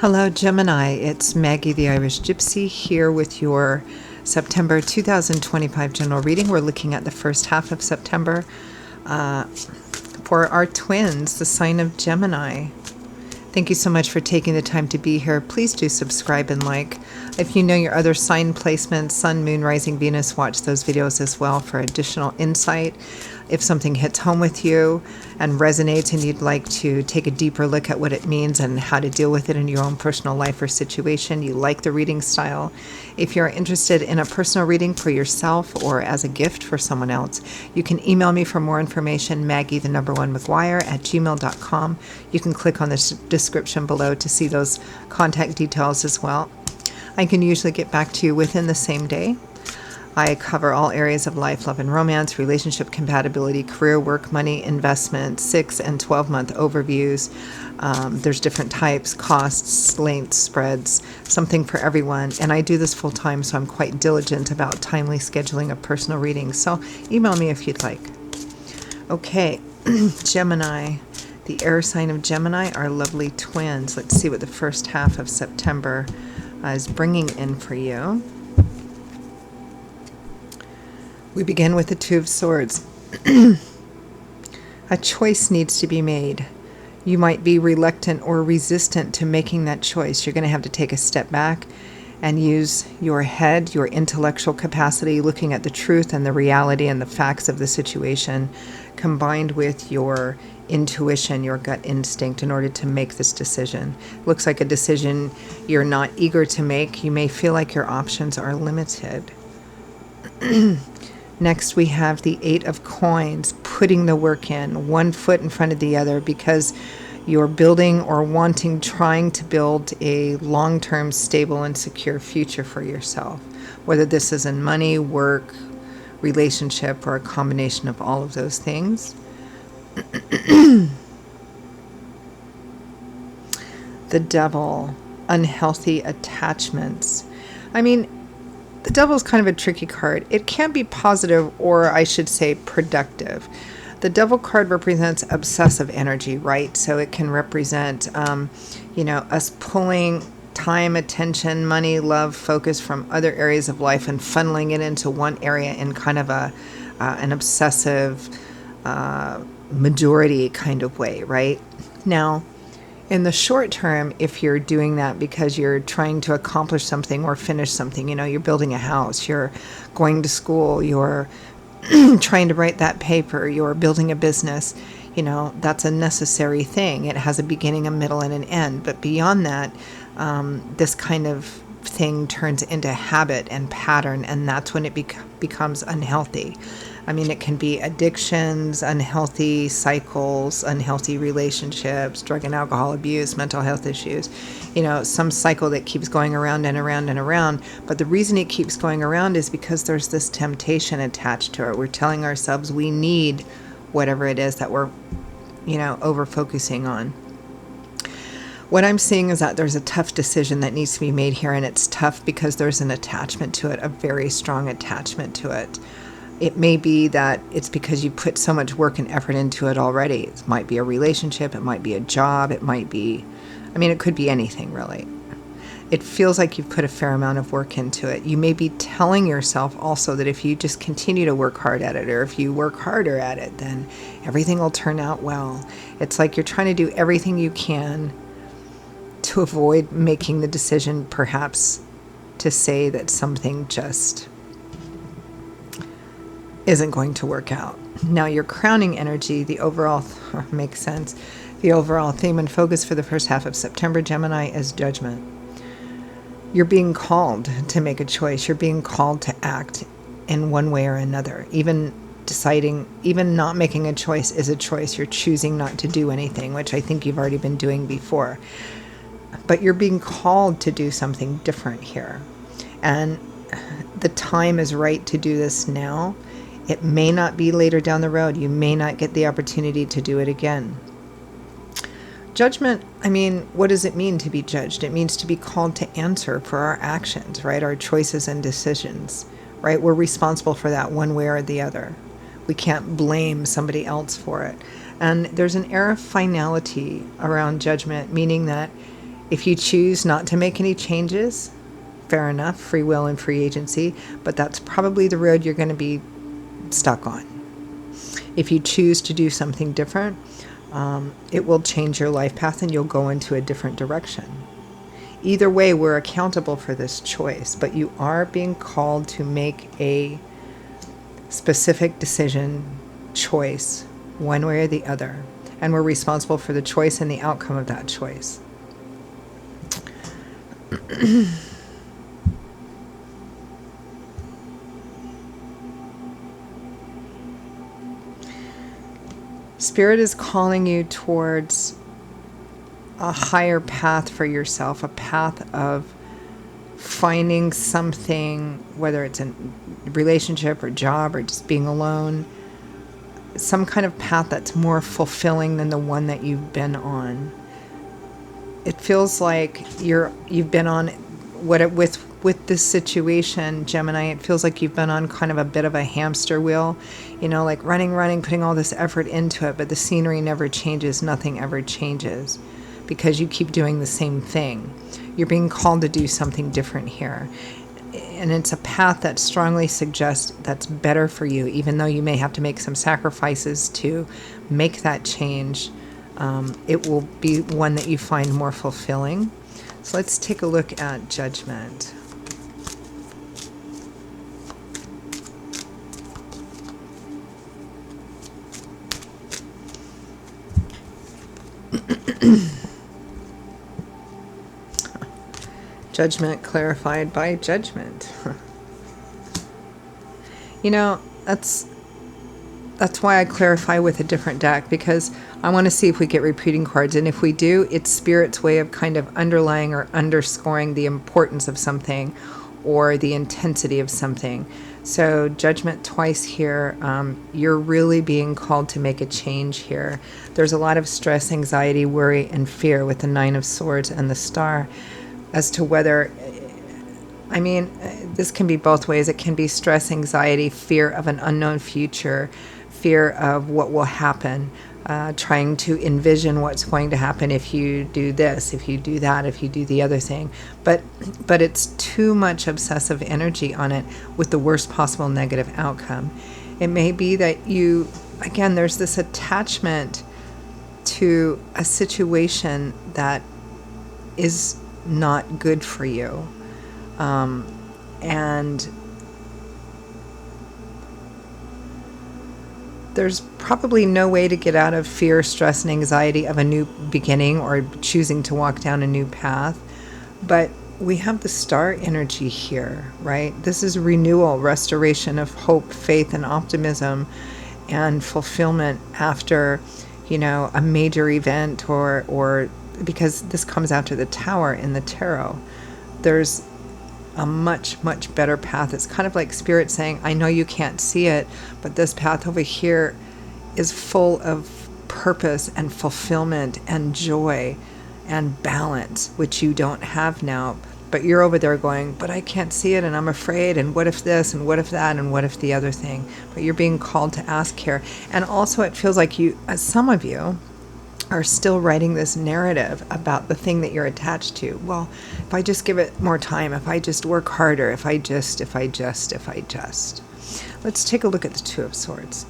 Hello, Gemini. It's Maggie the Irish Gypsy here with your September 2025 general reading. We're looking at the first half of September for our twins, the sign of Gemini. Thank you so much for taking the time to be here. Please do subscribe and like. If you know your other sign placements, Sun, Moon, Rising, Venus, watch those videos as well for additional insight. If something hits home with you and resonates and you'd like to take a deeper look at what it means and how to deal with it in your own personal life or situation, you like the reading style. If you're interested in a personal reading for yourself or as a gift for someone else, you can email me for more information, maggie1mcguire@gmail.com. You can click on the description below to see those contact details as well. I can usually get back to you within the same day. I cover all areas of life, love and romance, relationship compatibility, career, work, money, investment, 6 and 12-month overviews. There's different types, costs, lengths, spreads, something for everyone. And I do this full time, so I'm quite diligent about timely scheduling of personal readings. So email me if you'd like. Okay, Gemini, the air sign of Gemini, our lovely twins. Let's see what the first half of September is bringing in for you. We begin with the Two of Swords. A choice needs to be made. You might be reluctant or resistant to making that choice. You're going to have to take a step back and use your head, your intellectual capacity, looking at the truth and the reality and the facts of the situation, combined with your intuition, your gut instinct, in order to make this decision. Looks like a decision you're not eager to make. You may feel like your options are limited. Next, we have the Eight of Coins, putting the work in, one foot in front of the other, because you're building or trying to build a long-term, stable, and secure future for yourself. Whether this is in money, work, relationship, or a combination of all of those things. The Devil, unhealthy attachments. I mean, the Devil is kind of a tricky card. It can be positive, or I should say productive. The Devil card represents obsessive energy, right? So it can represent, us pulling time, attention, money, love, focus from other areas of life and funneling it into one area in kind of an obsessive majority kind of way, right? Now, in the short term, if you're doing that because you're trying to accomplish something or finish something, you're building a house, you're going to school, you're trying to write that paper, you're building a business, that's a necessary thing. It has a beginning, a middle, and an end. But beyond that, this kind of thing turns into habit and pattern, and that's when it becomes unhealthy. I mean, it can be addictions, unhealthy cycles, unhealthy relationships, drug and alcohol abuse, mental health issues, some cycle that keeps going around and around and around. But the reason it keeps going around is because there's this temptation attached to it. We're telling ourselves we need whatever it is that we're, over focusing on. What I'm seeing is that there's a tough decision that needs to be made here, and it's tough because there's an attachment to it, a very strong attachment to it. It may be that it's because you put so much work and effort into it already. It might be a relationship, it might be a job, it could be anything really. It feels like you've put a fair amount of work into it. You may be telling yourself also that if you just continue to work hard at it, or if you work harder at it, then everything will turn out well. It's like you're trying to do everything you can to avoid making the decision, perhaps, to say that something just isn't going to work out. Now, your crowning energy, the overall, makes sense. The overall theme and focus for the first half of September, Gemini, is judgment. You're being called to make a choice. You're being called to act in one way or another. Even not making a choice is a choice. You're choosing not to do anything, which I think you've already been doing before. But you're being called to do something different here. And the time is right to do this now. It may not be later down the road. You may not get the opportunity to do it again. Judgment, what does it mean to be judged? It means to be called to answer for our actions, right? Our choices and decisions, right? We're responsible for that one way or the other. We can't blame somebody else for it. And there's an air of finality around judgment, meaning that If you choose not to make any changes, fair enough, free will and free agency, but that's probably the road you're going to be stuck on. If you choose to do something different, it will change your life path and you'll go into a different direction. Either way, we're accountable for this choice, but you are being called to make a specific decision, choice, one way or the other. And we're responsible for the choice and the outcome of that choice. Spirit is calling you towards a higher path for yourself, a path of finding something, whether it's a relationship or job or just being alone, some kind of path that's more fulfilling than the one that you've been on. It feels like you've been on with this situation, Gemini. It feels like you've been on kind of a bit of a hamster wheel, like running, putting all this effort into it, but the scenery never changes, nothing ever changes, because you keep doing the same thing. You're being called to do something different here. And it's a path that strongly suggests that's better for you, even though you may have to make some sacrifices to make that change. It will be one that you find more fulfilling. So let's take a look at Judgment. Judgment clarified by Judgment. That's why I clarify with a different deck, because I want to see if we get repeating cards. And if we do, it's Spirit's way of kind of underlying or underscoring the importance of something or the intensity of something. So Judgment twice here. You're really being called to make a change here. There's a lot of stress, anxiety, worry, and fear with the Nine of Swords and the Star as to whether, this can be both ways. It can be stress, anxiety, fear of an unknown future, fear of what will happen, trying to envision what's going to happen if you do this, if you do that, if you do the other thing. But it's too much obsessive energy on it with the worst possible negative outcome. It may be that there's this attachment to a situation that is not good for you. And there's probably no way to get out of fear, stress, and anxiety of a new beginning or choosing to walk down a new path. But we have the Star energy here, right? This is renewal, restoration of hope, faith, and optimism, and fulfillment after, a major event or because this comes after the Tower in the tarot. There's a much, much better path. It's kind of like Spirit saying, I know you can't see it, but this path over here is full of purpose and fulfillment and joy and balance, which you don't have now. But you're over there going, but I can't see it and I'm afraid, and what if this and what if that and what if the other thing. But you're being called to ask here. And also it feels like some of you are still writing this narrative about the thing that you're attached to. Well, if I just give it more time, if I just work harder, if I just. Let's take a look at the Two of Swords.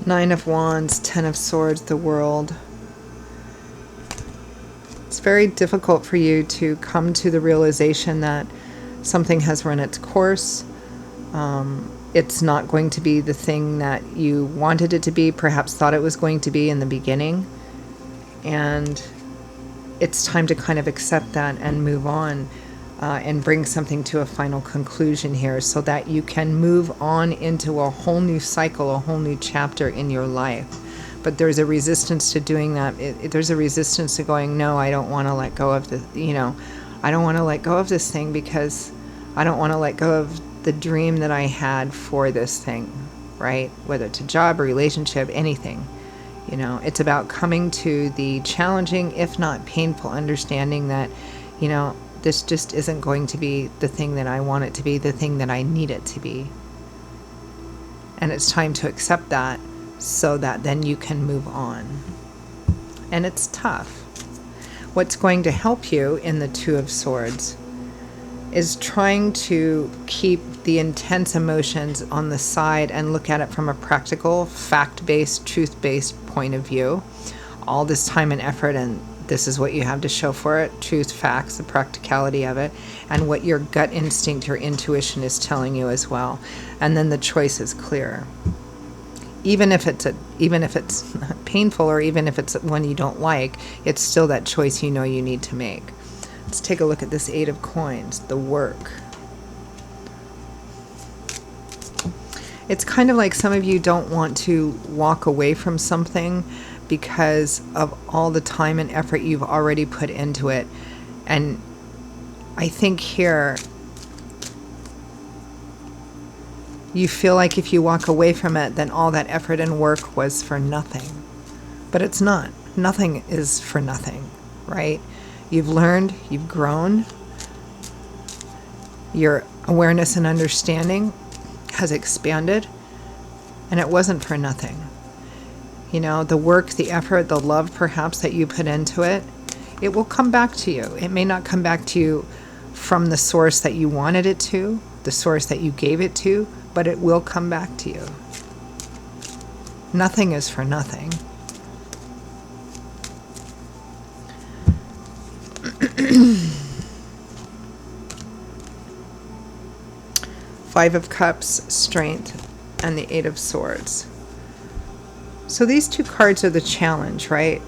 Nine of Wands, Ten of Swords, the World. It's very difficult for you to come to the realization that something has run its course. It's not going to be the thing that you wanted it to be, perhaps thought it was going to be in the beginning. And it's time to kind of accept that and move on and bring something to a final conclusion here so that you can move on into a whole new cycle, a whole new chapter in your life. But there's a resistance to doing that. There's a resistance to going, no, I don't want to let go of I don't want to let go of this thing because I don't want to let go of the dream that I had for this thing, right? Whether it's a job, a relationship, anything. It's about coming to the challenging, if not painful, understanding that, This just isn't going to be the thing that I want it to be, the thing that I need it to be. And it's time to accept that so that then you can move on. And it's tough. What's going to help you in the Two of Swords is trying to keep the intense emotions on the side and look at it from a practical, fact-based, truth-based point of view. All this time and effort, and this is what you have to show for it: truth, facts, the practicality of it, and what your gut instinct, your intuition is telling you as well. And then the choice is clear. Even if it's painful, or even if it's one you don't like, it's still that choice you know you need to make. Let's take a look at this Eight of Coins, the work. It's kind of like some of you don't want to walk away from something because of all the time and effort you've already put into it. And I think here, you feel like if you walk away from it, then all that effort and work was for nothing. But it's not. Nothing is for nothing, right? You've learned, you've grown, your awareness and understanding has expanded, and it wasn't for nothing. You know, the work, the effort, the love perhaps that you put into it, it will come back to you. It may not come back to you from the source that you wanted it to, the source that you gave it to, but it will come back to you. Nothing is for nothing. Five of Cups, Strength, and the Eight of Swords. So these two cards are the challenge, right?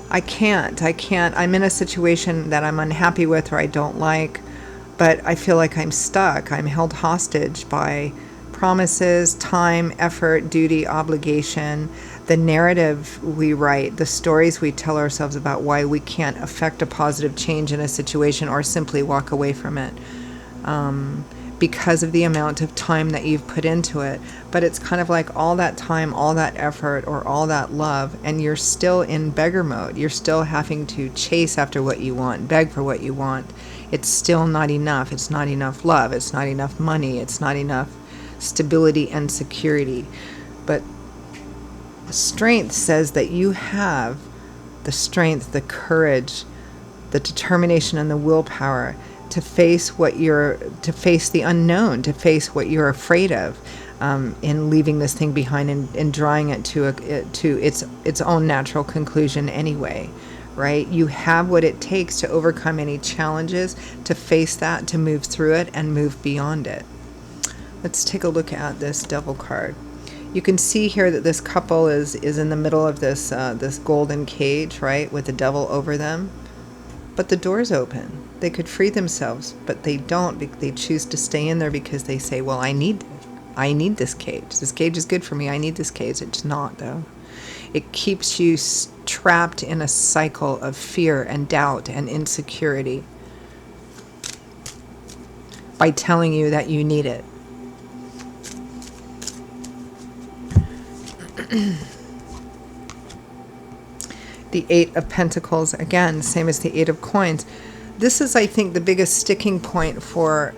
I can't. I'm in a situation that I'm unhappy with or I don't like, but I feel like I'm stuck. I'm held hostage by promises, time, effort, duty, obligation, the narrative we write, the stories we tell ourselves about why we can't affect a positive change in a situation or simply walk away from it. Because of the amount of time that you've put into it. But it's kind of like all that time, all that effort, or all that love, and you're still in beggar mode. You're still having to chase after what you want, beg for what you want. It's still not enough. It's not enough love. It's not enough money. It's not enough stability and security. But strength says that you have the strength, the courage, the determination, and the willpower to face the unknown, to face what you're afraid of, in leaving this thing behind and drawing it to its own natural conclusion anyway, right? You have what it takes to overcome any challenges, to face that, to move through it, and move beyond it. Let's take a look at this Devil card. You can see here that this couple is in the middle of this golden cage, right, with the devil over them. But the door's open. They could free themselves, but they don't. They choose to stay in there because they say, well, I need this cage. This cage is good for me. I need this cage. It's not, though. It keeps you trapped in a cycle of fear and doubt and insecurity by telling you that you need it. The Eight of Pentacles, again, same as the Eight of Coins. This is, I think, the biggest sticking point for,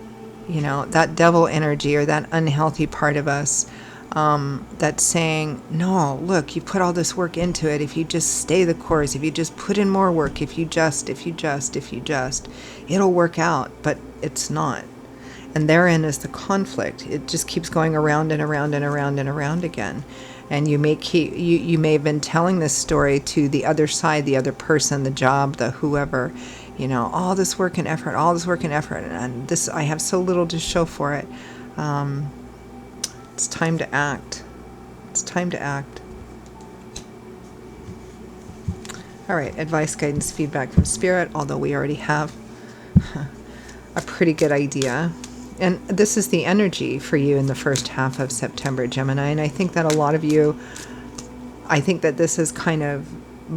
that devil energy or that unhealthy part of us that's saying, no, look, you put all this work into it. If you just stay the course, if you just put in more work, if you just, it'll work out. But it's not. And therein is the conflict. It just keeps going around and around and around and around again. And you may have been telling this story to the other side, the other person, the job, the whoever, all this work and effort, and this, I have so little to show for it. It's time to act. It's time to act. All right, advice, guidance, feedback from Spirit, although we already have a pretty good idea. And this is the energy for you in the first half of September, Gemini. And I think that a lot of you, I think that this is kind of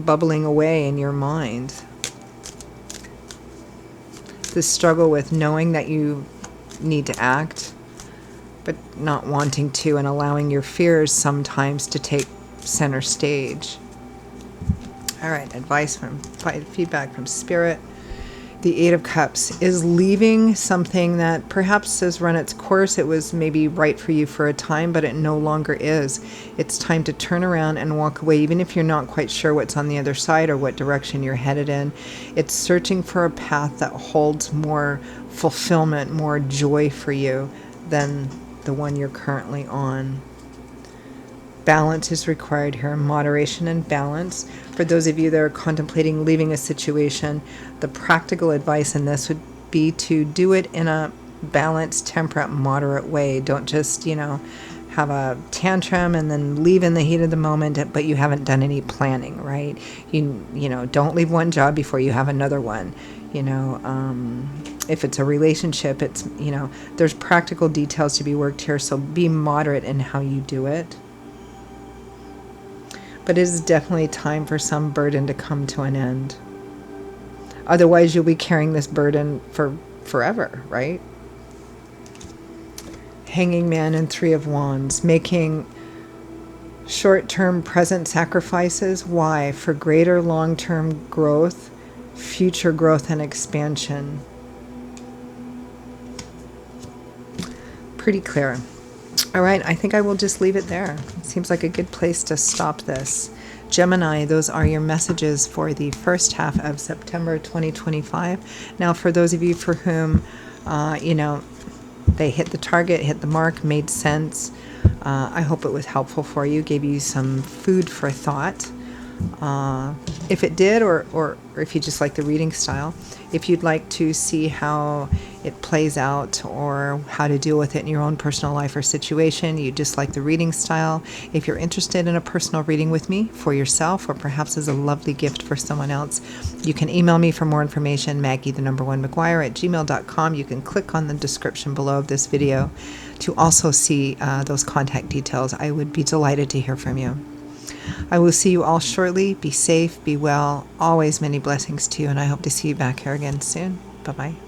bubbling away in your mind. This struggle with knowing that you need to act, but not wanting to, and allowing your fears sometimes to take center stage. All right, feedback from Spirit. The Eight of Cups is leaving something that perhaps has run its course. It was maybe right for you for a time, but it no longer is. It's time to turn around and walk away, even if you're not quite sure what's on the other side or what direction you're headed in. It's searching for a path that holds more fulfillment, more joy for you than the one you're currently on. Balance is required here, moderation and balance. For those of you that are contemplating leaving a situation, the practical advice in this would be to do it in a balanced, temperate, moderate way. Don't just, have a tantrum and then leave in the heat of the moment, but you haven't done any planning, right? Don't leave one job before you have another one. If it's a relationship, there's practical details to be worked here, so be moderate in how you do it. But it is definitely time for some burden to come to an end. Otherwise, you'll be carrying this burden for forever, right? Hanging Man and Three of Wands, making short-term present sacrifices. Why? For greater long-term growth, future growth and expansion. Pretty clear. All right, I think I will just leave it there. Seems like a good place to stop this. Gemini, those are your messages for the first half of September 2025. Now, for those of you for whom, they hit the target, hit the mark, made sense, I hope it was helpful for you, gave you some food for thought. If it did, or if you just like the reading style, if you'd like to see how it plays out or how to deal with it in your own personal life or situation, you just like the reading style, if you're interested in a personal reading with me for yourself or perhaps as a lovely gift for someone else, you can email me for more information, Maggie1McGuire@gmail.com. You can click on the description below of this video to also see those contact details. I would be delighted to hear from you. I will see you all shortly. Be safe, be well, always many blessings to you, and I hope to see you back here again soon. Bye-bye.